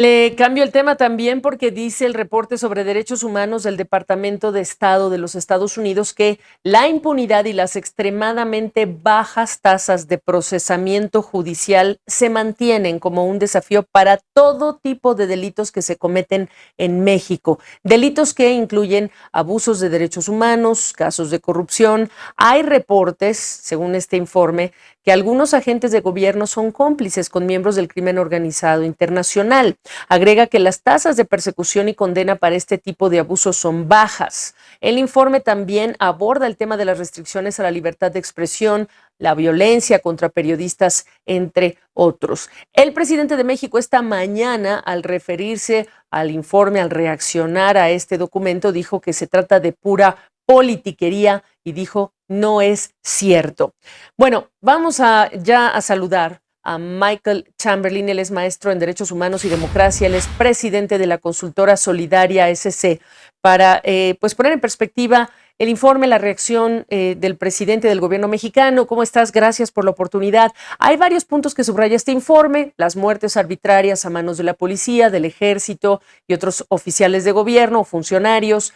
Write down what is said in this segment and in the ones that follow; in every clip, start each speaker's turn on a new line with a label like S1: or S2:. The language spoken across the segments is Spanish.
S1: Le cambio el tema también porque dice el reporte sobre derechos humanos del Departamento de Estado de los Estados Unidos que la impunidad y las extremadamente bajas tasas de procesamiento judicial se mantienen como un desafío para todo tipo de delitos que se cometen en México. Delitos que incluyen abusos de derechos humanos, casos de corrupción. Hay reportes, según este informe, que algunos agentes de gobierno son cómplices con miembros del crimen organizado internacional. Agrega que las tasas de persecución y condena para este tipo de abusos son bajas. El informe también aborda el tema de las restricciones a la libertad de expresión, la violencia contra periodistas, entre otros. El presidente de México esta mañana, al referirse al informe, al reaccionar a este documento, dijo que se trata de pura politiquería y dijo no es cierto. Bueno, vamos ya a saludar a Michael Chamberlain. Él es maestro en Derechos Humanos y Democracia. Él es presidente de la consultora Solidaria SC para pues poner en perspectiva el informe, la reacción del presidente del gobierno mexicano. ¿Cómo estás? Gracias por la oportunidad. Hay varios puntos que subraya este informe: las muertes arbitrarias a manos de la policía, del ejército y otros oficiales de gobierno o funcionarios.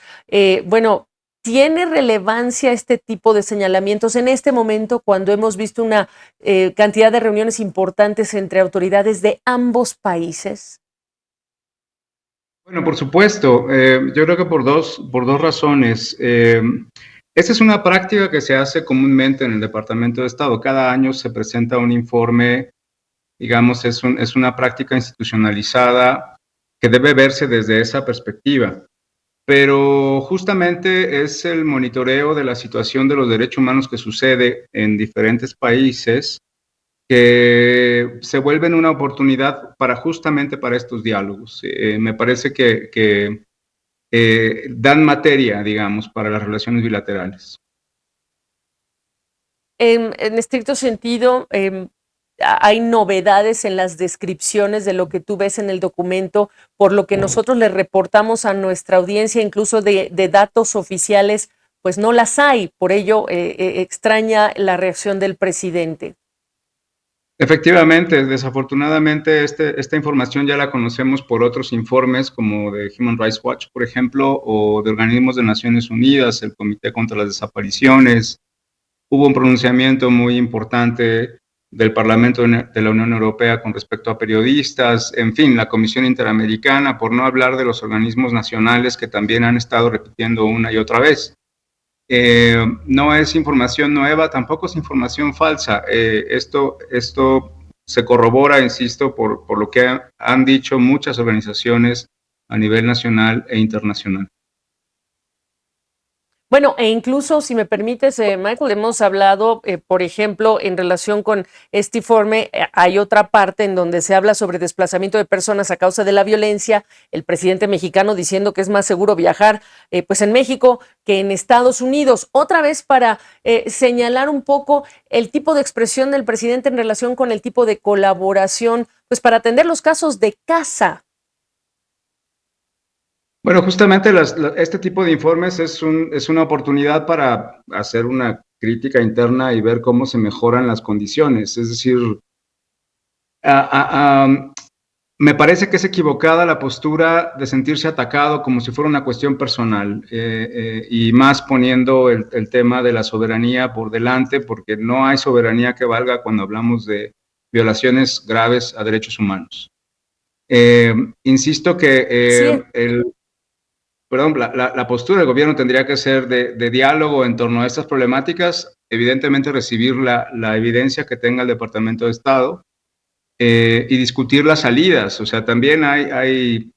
S1: ¿Tiene relevancia este tipo de señalamientos en este momento cuando hemos visto una cantidad de reuniones importantes entre autoridades de ambos países?
S2: Bueno, por supuesto. Yo creo que por dos razones. Esta es una práctica que se hace comúnmente en el Departamento de Estado. Cada año se presenta un informe, digamos, es una práctica institucionalizada que debe verse desde esa perspectiva. Pero justamente es el monitoreo de la situación de los derechos humanos que sucede en diferentes países que se vuelven una oportunidad justamente para estos diálogos. Me parece que dan materia, digamos, para las relaciones bilaterales.
S1: En estricto sentido, hay novedades en las descripciones de lo que tú ves en el documento, por lo que nosotros le reportamos a nuestra audiencia, incluso de datos oficiales, pues no las hay. Por ello, extraña la reacción del presidente.
S2: Efectivamente, desafortunadamente esta información ya la conocemos por otros informes como de Human Rights Watch, por ejemplo, o de organismos de Naciones Unidas, el Comité contra las Desapariciones. Hubo un pronunciamiento muy importante del Parlamento de la Unión Europea con respecto a periodistas, en fin, la Comisión Interamericana, por no hablar de los organismos nacionales que también han estado repitiendo una y otra vez. No es información nueva, tampoco es información falsa. Esto se corrobora, insisto, por lo que han dicho muchas organizaciones a nivel nacional e internacional.
S1: Bueno, e incluso, si me permites, Michael, hemos hablado, por ejemplo, en relación con este informe, hay otra parte en donde se habla sobre desplazamiento de personas a causa de la violencia, el presidente mexicano diciendo que es más seguro viajar pues en México que en Estados Unidos. Otra vez para señalar un poco el tipo de expresión del presidente en relación con el tipo de colaboración, pues para atender los casos de casa.
S2: Bueno, justamente este tipo de informes es una oportunidad para hacer una crítica interna y ver cómo se mejoran las condiciones. Es decir, me parece que es equivocada la postura de sentirse atacado como si fuera una cuestión personal, y más poniendo el tema de la soberanía por delante, porque no hay soberanía que valga cuando hablamos de violaciones graves a derechos humanos. Insisto que la postura del gobierno tendría que ser de diálogo en torno a estas problemáticas, evidentemente recibir la evidencia que tenga el Departamento de Estado y discutir las salidas. O sea, también hay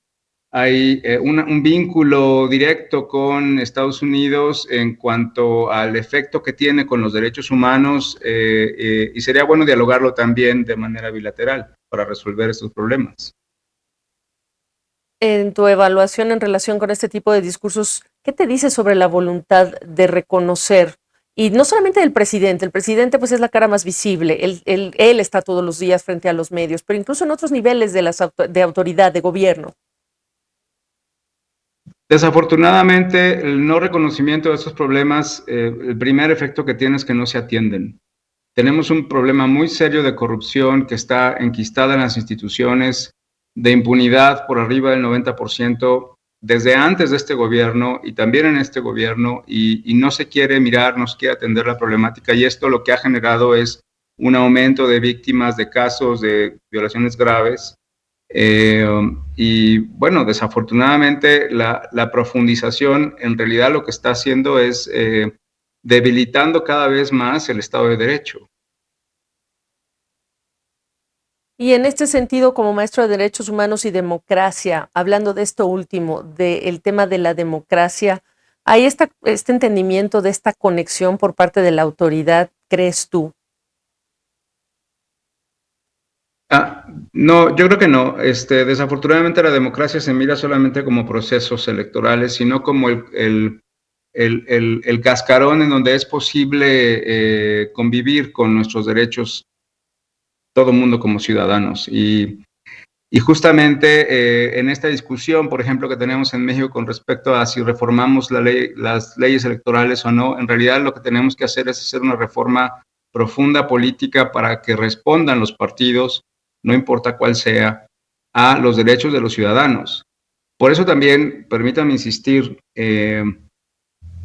S2: un vínculo directo con Estados Unidos en cuanto al efecto que tiene con los derechos humanos, y sería bueno dialogarlo también de manera bilateral para resolver estos problemas.
S1: En tu evaluación en relación con este tipo de discursos, ¿qué te dice sobre la voluntad de reconocer? Y no solamente del presidente, el presidente pues es la cara más visible, él está todos los días frente a los medios, pero incluso en otros niveles de autoridad, de gobierno.
S2: Desafortunadamente, el no reconocimiento de estos problemas, el primer efecto que tiene es que no se atienden. Tenemos un problema muy serio de corrupción que está enquistada en las instituciones de impunidad por arriba del 90% desde antes de este gobierno y también en este gobierno, y no se quiere mirar, no se quiere atender la problemática, y esto lo que ha generado es un aumento de víctimas de casos de violaciones graves. Y bueno, desafortunadamente la profundización en realidad lo que está haciendo es debilitando cada vez más el Estado de Derecho.
S1: Y en este sentido, como maestro de Derechos Humanos y Democracia, hablando de esto último, del tema de la democracia, ¿hay este entendimiento de esta conexión por parte de la autoridad, crees tú?
S2: No, yo creo que no. Desafortunadamente la democracia se mira solamente como procesos electorales, sino como el cascarón en donde es posible convivir con nuestros derechos, todo mundo como ciudadanos. Y justamente en esta discusión, por ejemplo, que tenemos en México con respecto a si reformamos las leyes electorales o no, en realidad lo que tenemos que hacer es hacer una reforma profunda política para que respondan los partidos, no importa cuál sea, a los derechos de los ciudadanos. Por eso también, permítame insistir,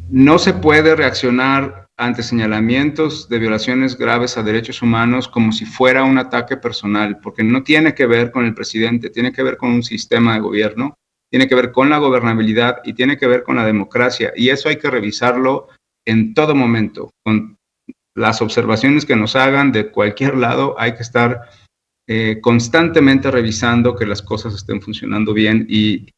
S2: no se puede reaccionar ante señalamientos de violaciones graves a derechos humanos como si fuera un ataque personal, porque no tiene que ver con el presidente, tiene que ver con un sistema de gobierno, tiene que ver con la gobernabilidad y tiene que ver con la democracia. Y eso hay que revisarlo en todo momento. Con las observaciones que nos hagan de cualquier lado, hay que estar constantemente revisando que las cosas estén funcionando bien.
S1: Y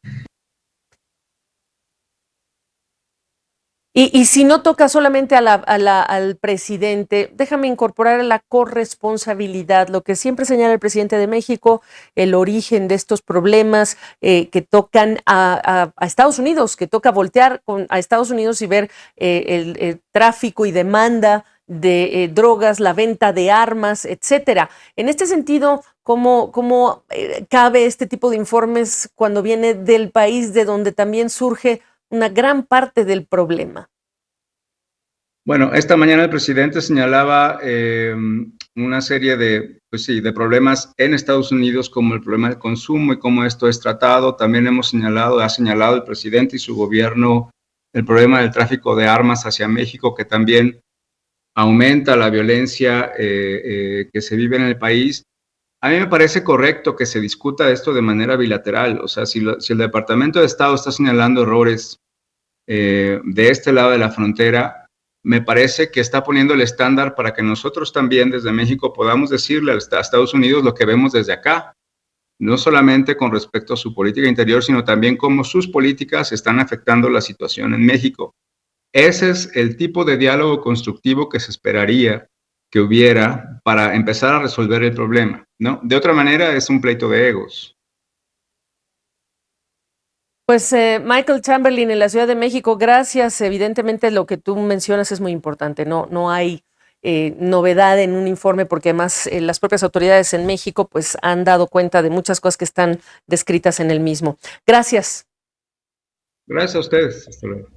S1: si no toca solamente al presidente, déjame incorporar la corresponsabilidad, lo que siempre señala el presidente de México, el origen de estos problemas que tocan a Estados Unidos, que toca voltear a Estados Unidos y ver el tráfico y demanda de drogas, la venta de armas, etcétera. En este sentido, ¿cómo cabe este tipo de informes cuando viene del país de donde también surge una gran parte del problema?
S2: Bueno, esta mañana el presidente señalaba una serie de, pues sí, de problemas en Estados Unidos, como el problema del consumo y cómo esto es tratado. También ha señalado el presidente y su gobierno el problema del tráfico de armas hacia México, que también aumenta la violencia que se vive en el país. A mí me parece correcto que se discuta esto de manera bilateral. O sea, si el Departamento de Estado está señalando errores de este lado de la frontera, me parece que está poniendo el estándar para que nosotros también desde México podamos decirle a Estados Unidos lo que vemos desde acá, no solamente con respecto a su política interior, sino también cómo sus políticas están afectando la situación en México. Ese es el tipo de diálogo constructivo que se esperaría que hubiera para empezar a resolver el problema, ¿no? De otra manera es un pleito de egos.
S1: Pues Michael Chamberlain en la Ciudad de México, gracias. Evidentemente lo que tú mencionas es muy importante. No hay novedad en un informe porque además las propias autoridades en México pues han dado cuenta de muchas cosas que están descritas en el mismo. Gracias.
S2: Gracias a ustedes. Hasta luego.